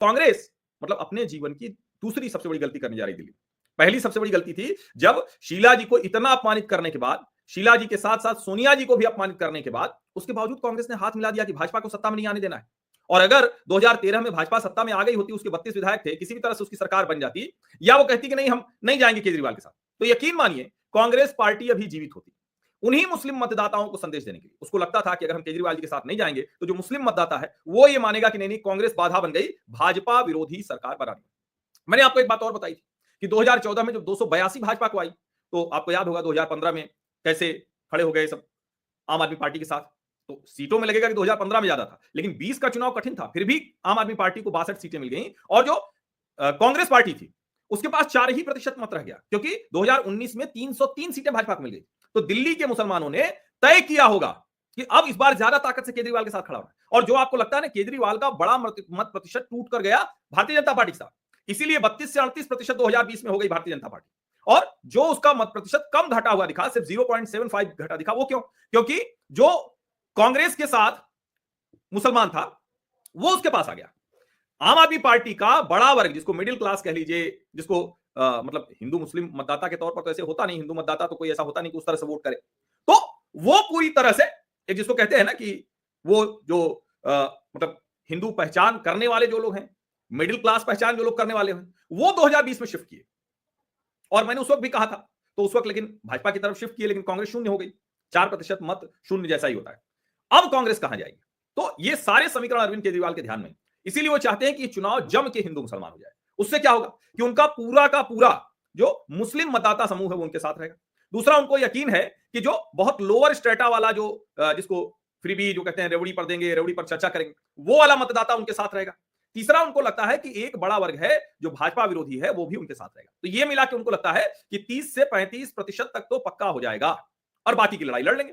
कांग्रेस मतलब अपने जीवन की दूसरी सबसे बड़ी गलती करने जा रही दिल्ली। पहली सबसे बड़ी गलती थी जब शीला जी को इतना अपमानित करने के बाद, शीला जी के साथ साथ सोनिया जी को भी अपमानित करने के बाद, उसके बावजूद कांग्रेस ने हाथ मिला दिया कि भाजपा को सत्ता में नहीं आने देना है। और अगर 2013 में भाजपा सत्ता में आ गई होती, उसके 32 विधायक थे, किसी भी तरह से उसकी सरकार बन जाती, या वो कहती कि नहीं हम नहीं जाएंगे केजरीवाल के साथ, तो यकीन मानिए कांग्रेस पार्टी अभी जीवित होती। उन्हीं मुस्लिम मतदाताओं को संदेश देने के लिए, उसको लगता था कि अगर हम केजरीवाल जी के साथ नहीं जाएंगे तो जो मुस्लिम मतदाता है वो ये मानेगा कि नहीं नहीं कांग्रेस बाधा बन गई भाजपा विरोधी सरकार बनाने। मैंने आपको एक बात और बताई थी कि 2014 में जब 282 भाजपा को आई, तो आपको याद होगा 2015 में कैसे खड़े हो गए सब आम आदमी पार्टी के साथ। तो सीटों में लगेगा कि 2015 में ज्यादा था, लेकिन 20 का चुनाव कठिन था, फिर भी आम आदमी पार्टी को 62 सीटें मिल गई। और जो कांग्रेस पार्टी थी उसके पास 4% मत रह गया, क्योंकि 2019 में 303 सीटें भाजपा को मिल गई। तो दिल्ली के मुसलमानों ने तय किया होगा कि अब इस बार ज्यादा ताकत से केजरीवाल के साथ खड़ा होना। और जो आपको लगता है ना केजरीवाल का बड़ा मत प्रतिशत टूट कर गया भारतीय जनता पार्टी के साथ, इसीलिए 32 से 38% 2020 में हो गई भारतीय जनता पार्टी। और जो उसका मत प्रतिशत कम घटा हुआ दिखा, सिर्फ 0.75 घटा दिखा, वो क्यों? क्योंकि जो कांग्रेस के साथ मुसलमान था वो उसके पास आ गया। आम आदमी पार्टी का बड़ा वर्ग, जिसको मिडिल क्लास कह लीजिए, जिसको मतलब हिंदू मुस्लिम मतदाता के तौर पर तो ऐसे होता नहीं, हिंदू मतदाता तो कोई ऐसा होता नहीं कि उस तरह से वोट करे, तो वो पूरी तरह से एक जिसको कहते हैं ना कि वो जो मतलब हिंदू पहचान करने वाले जो लोग हैं, मिडिल क्लास पहचान जो लोग करने वाले हैं, वो 2020 में शिफ्ट किए। और मैंने उस वक्त भी कहा था, तो उस वक्त लेकिन भाजपा की तरफ शिफ्ट किए, लेकिन कांग्रेस शून्य हो गई। 4% मत शून्य जैसा ही होता है। अब कांग्रेस कहां जाएगी? तो ये सारे समीकरण अरविंद केजरीवाल के ध्यान में, इसीलिए वो चाहते हैं कि चुनाव जम के हिंदू मुसलमान हो जाए। उससे क्या होगा कि उनका पूरा का पूरा जो मुस्लिम मतदाता समूह है वो उनके साथ रहेगा। दूसरा, उनको यकीन है कि जो बहुत लोअर स्ट्रेटा वाला जो जिसको फ्रीबी जो कहते हैं, रेवड़ी पर देंगे, रेवड़ी पर चर्चा करेंगे, वो वाला मतदाता उनके साथ रहेगा। तीसरा, उनको लगता है कि एक बड़ा वर्ग है जो भाजपा विरोधी है, वो भी उनके साथ रहेगा। तो ये मिला के उनको लगता है कि 30 से 35% तक तो पक्का हो जाएगा और बाकी की लड़ाई लड़ लेंगे।